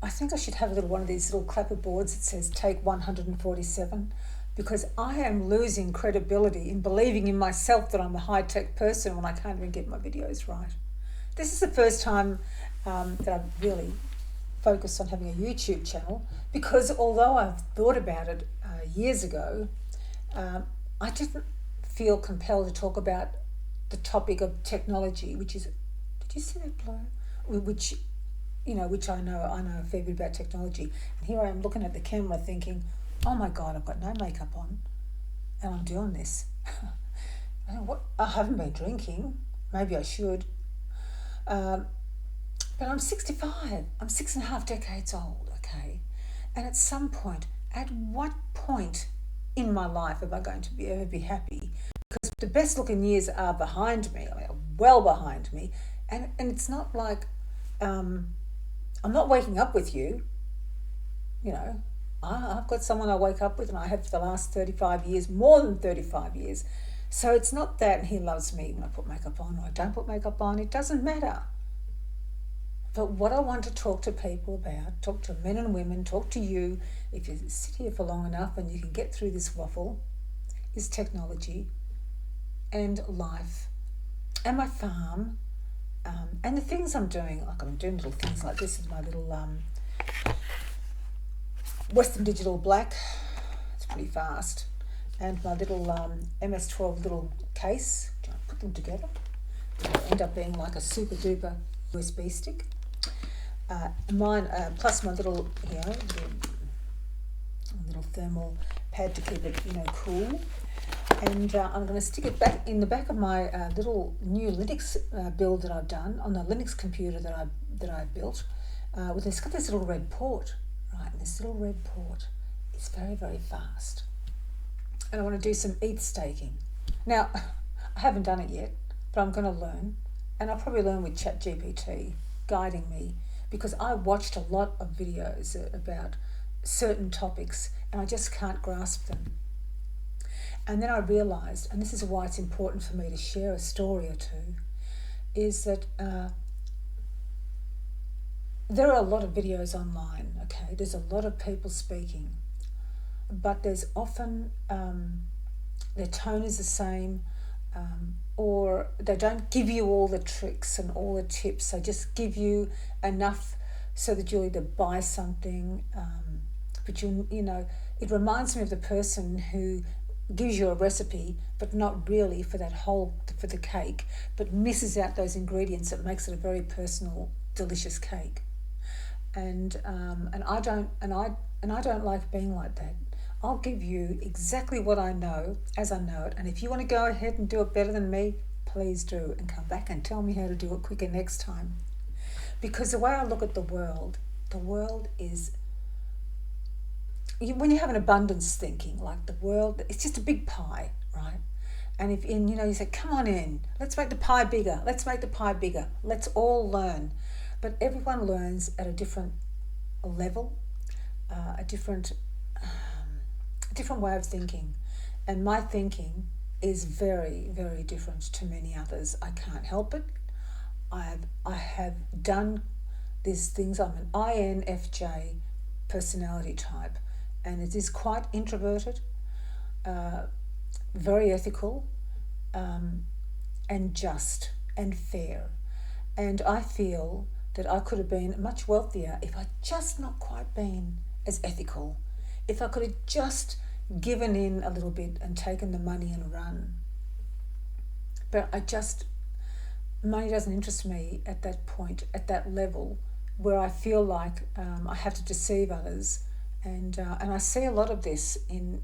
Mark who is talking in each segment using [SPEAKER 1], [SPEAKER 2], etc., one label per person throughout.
[SPEAKER 1] I think I should have a little one of these little clapper boards that says take 147, because I am losing credibility in believing in myself that I'm a high-tech person when I can't even get my videos right. This is the first time that I've really focused on having a YouTube channel, because although I've thought about it years ago, um, I didn't feel compelled to talk about the topic of technology, which is, did you see that blow? Which, which I know a fair bit about technology. And here I am looking at the camera thinking, oh my God, I've got no makeup on and I'm doing this. I haven't been drinking. Maybe I should. Um, but I'm 65. I'm 6.5 decades old, okay? And at some point, at what point in my life am I going to ever be happy? Because the best looking years are behind me, well behind me. And it's not like um, I'm not waking up with you, you know. I've got someone I wake up with, and I have for the last 35 years, more than 35 years. So it's not that he loves me when I put makeup on or I don't put makeup on. It doesn't matter. But what I want to talk to people about, talk to men and women, talk to you, if you sit here for long enough and you can get through this waffle, is technology and life and my farm, and the things I'm doing. Like I'm doing little things like this with my little Western Digital Black. It's pretty fast. And my little MS-12 little case. I put them together. They end up being like a super duper USB stick. Mine, plus my little, little thermal pad to keep it, cool. And I'm going to stick it back in the back of my little new Linux build that I've done on the Linux computer that I built. It's got this little red port, right? And this little red port is very, very fast. And I want to do some ETH staking. Now, I haven't done it yet, but I'm going to learn. And I'll probably learn with ChatGPT guiding me, because I watched a lot of videos about certain topics and I just can't grasp them. And then I realised, and this is why it's important for me to share a story or two, is that there are a lot of videos online, okay? There's a lot of people speaking, but there's often their tone is the same, or they don't give you all the tricks and all the tips. They just give you enough so that you'll either buy something, but it reminds me of the person who gives you a recipe, but not really for the cake, but misses out those ingredients that makes it a very personal, delicious cake. And I don't like being like that. I'll give you exactly what I know as I know it, and if you want to go ahead and do it better than me, please do, and come back and tell me how to do it quicker next time. Because the way I look at the world is, when you have an abundance thinking, like the world, it's just a big pie, right? And you say, come on in, let's make the pie bigger, let's all learn. But everyone learns at a different level, a different way of thinking. And my thinking is very, very different to many others. I can't help it. I have done these things. I'm an INFJ personality type, and it is quite introverted, very ethical, and just and fair. And I feel that I could have been much wealthier if I'd just not quite been as ethical. If I could have just given in a little bit and taken the money and run. But money doesn't interest me at that point, at that level, where I feel like I have to deceive others. And I see a lot of this in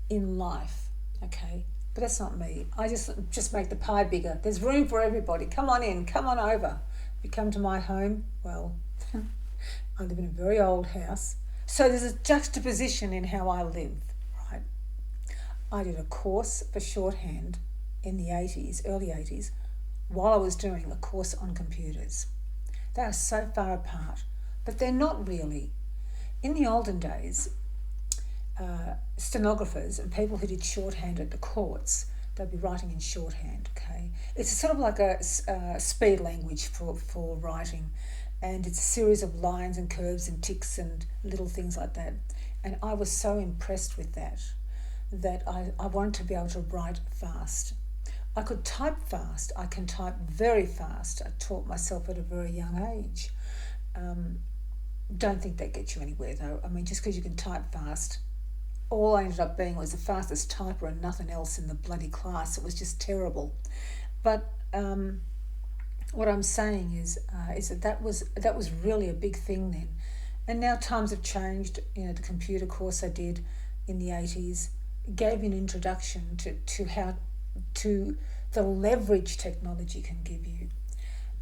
[SPEAKER 1] life, okay? But that's not me. I just make the pie bigger. There's room for everybody. Come on in, come on over. If you come to my home, well, I live in a very old house. So there's a juxtaposition in how I live, right? I did a course for shorthand in the early 80s, while I was doing a course on computers. They are so far apart, but they're not really. In the olden days, stenographers and people who did shorthand at the courts, they'd be writing in shorthand, okay? It's sort of like a speed language for writing. and it's a series of lines and curves and ticks and little things like that. And I was so impressed with that I wanted to be able to write fast. I could type fast. I can type very fast. I taught myself at a very young age. Don't think that gets you anywhere though. I mean, just because you can type fast, all I ended up being was the fastest typer and nothing else in the bloody class. It was just terrible. But what I'm saying is that was really a big thing then, and now times have changed. You know, the computer course I did in the 80s gave me an introduction to how to the leverage technology can give you.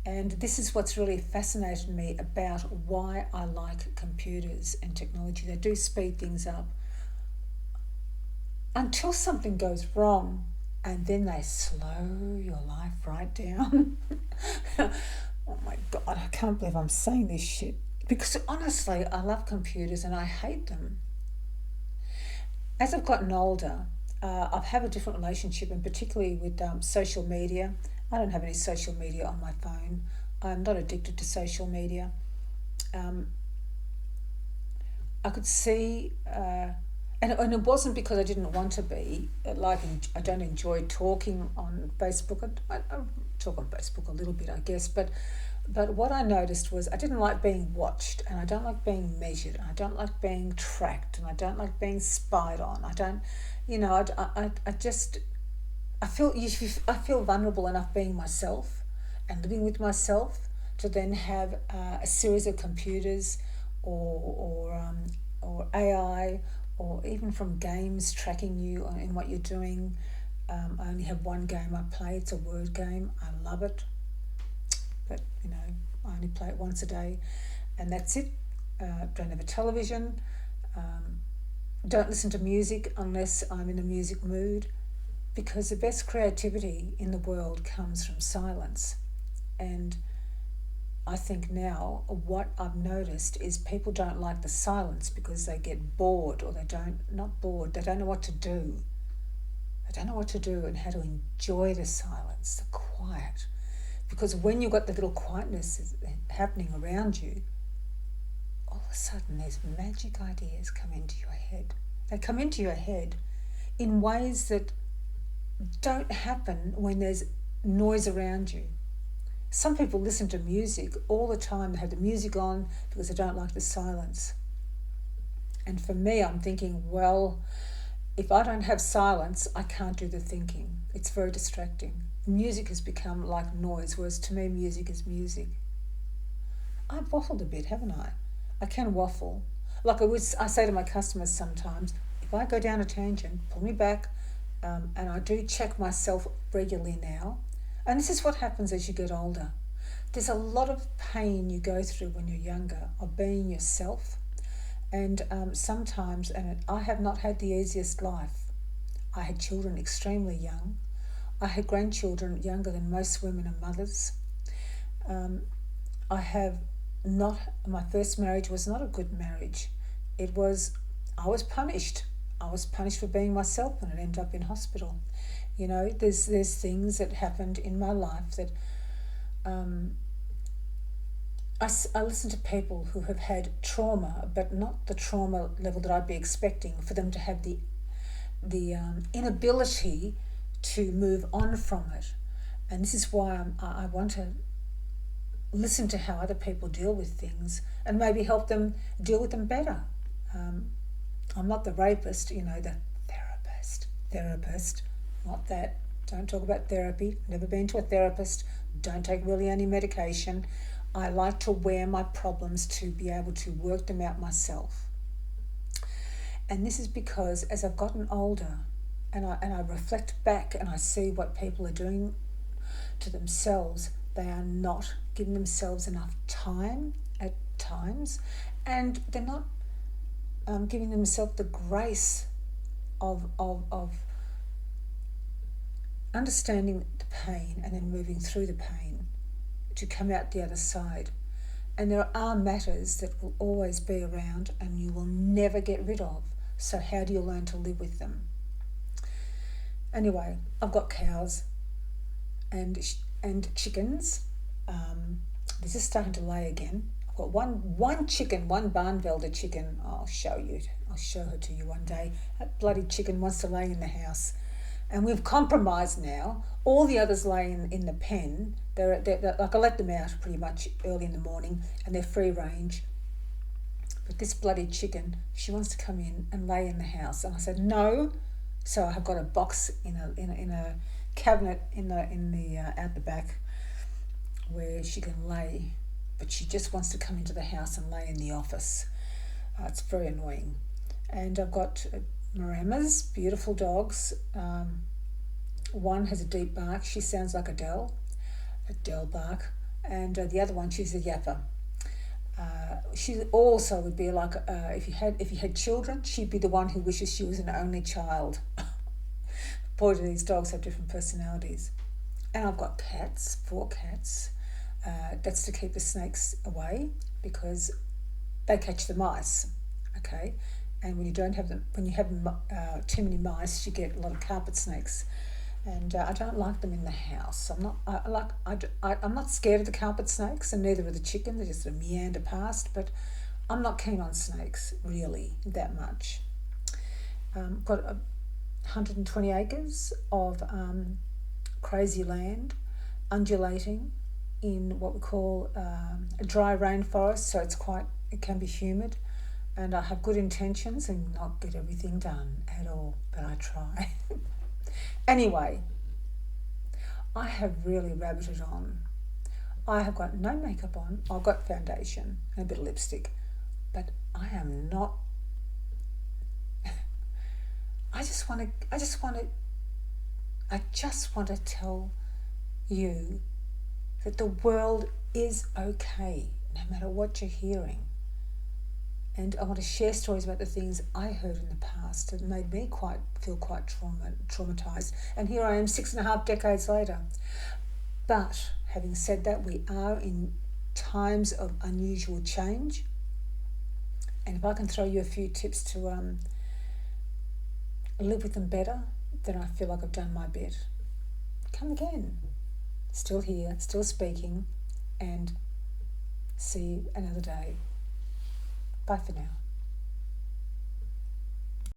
[SPEAKER 1] And this is what's really fascinated me about why I like computers and technology. They do speed things up until something goes wrong, and then they slow your life right down. Oh my God, I can't believe I'm saying this shit. Because honestly, I love computers and I hate them. As I've gotten older, I've had a different relationship, and particularly with social media. I don't have any social media on my phone. I'm not addicted to social media. Um, I could see, and it wasn't because I didn't want to be. Like, I don't enjoy talking on Facebook. I talk on Facebook a little bit, I guess, but what I noticed was I didn't like being watched, and I don't like being measured, and I don't like being tracked, and I don't like being spied on. I don't, I just, I feel vulnerable enough being myself and living with myself to then have a series of computers or AI or even from games tracking you in what you're doing. I only have one game I play. It's a word game. I love it, but I only play it once a day, and that's it. Don't have a television. Don't listen to music unless I'm in a music mood, because the best creativity in the world comes from silence. And I think now what I've noticed is people don't like the silence because they get bored, or they don't know what to do. They don't know what to do and how to enjoy the silence, the quiet. Because when you've got the little quietness happening around you, all of a sudden these magic ideas come into your head. They come into your head in ways that don't happen when there's noise around you. Some people listen to music all the time. They have the music on because they don't like the silence. And for me, I'm thinking, well, if I don't have silence, I can't do the thinking. It's very distracting. Music has become like noise, whereas to me, music is music. I've waffled a bit, haven't I? I can waffle. Like I say to my customers sometimes, if I go down a tangent, pull me back, and I do check myself regularly now. And this is what happens as you get older. There's a lot of pain you go through when you're younger of being yourself. And sometimes, and I have not had the easiest life. I had children extremely young. I had grandchildren younger than most women and mothers. My first marriage was not a good marriage. I was punished. I was punished for being myself, and it ended up in hospital. There's things that happened in my life that I listen to people who have had trauma, but not the trauma level that I'd be expecting for them to have the inability to move on from it. And this is why I want to listen to how other people deal with things and maybe help them deal with them better. I'm not the rapist, the therapist, not that. Don't talk about therapy. Never been to a therapist. Don't take really any medication. I like to wear my problems to be able to work them out myself. And this is because as I've gotten older and I reflect back and I see what people are doing to themselves, they are not giving themselves enough time at times, and they're not giving themselves the grace of understanding the pain and then moving through the pain to come out the other side. And there are matters that will always be around and you will never get rid of. So how do you learn to live with them? Anyway, I've got cows and chickens. They're just starting to lay again. I've got one chicken, one Barnvelder chicken. I'll show her to you one day. That bloody chicken wants to lay in the house. And we've compromised now. All the others lay in the pen. They're like, I let them out pretty much early in the morning, and they're free range. But this bloody chicken, she wants to come in and lay in the house, and I said no. So I have got a box in a cabinet in the out the back where she can lay, but she just wants to come into the house and lay in the office. It's very annoying. And I've got Maramas, beautiful dogs. One has a deep bark. She sounds like Adele bark. And the other one, she's a yapper. She also would be like, if you had children, she'd be the one who wishes she was an only child. Boy, do these dogs have different personalities. And I've got cats, 4 cats. That's to keep the snakes away because they catch the mice. Okay, and when you have too many mice, you get a lot of carpet snakes. And I don't like them in the house. I'm not scared of the carpet snakes, and neither are the chickens. They just sort of meander past. But I'm not keen on snakes really that much. Got 120 acres of crazy land, undulating in what we call a dry rainforest. So it can be humid, and I have good intentions and not get everything done at all, but I try. Anyway, I have really rabbited on. I have got no makeup on. I've got foundation and a bit of lipstick, but I am not. I just want to tell you that the world is okay, no matter what you're hearing. And I want to share stories about the things I heard in the past that made me feel quite traumatized. And here I am 6.5 decades later. But having said that, we are in times of unusual change. And if I can throw you a few tips to live with them better, then I feel like I've done my bit. Come again. Still here, still speaking, and see you another day. Bye for now.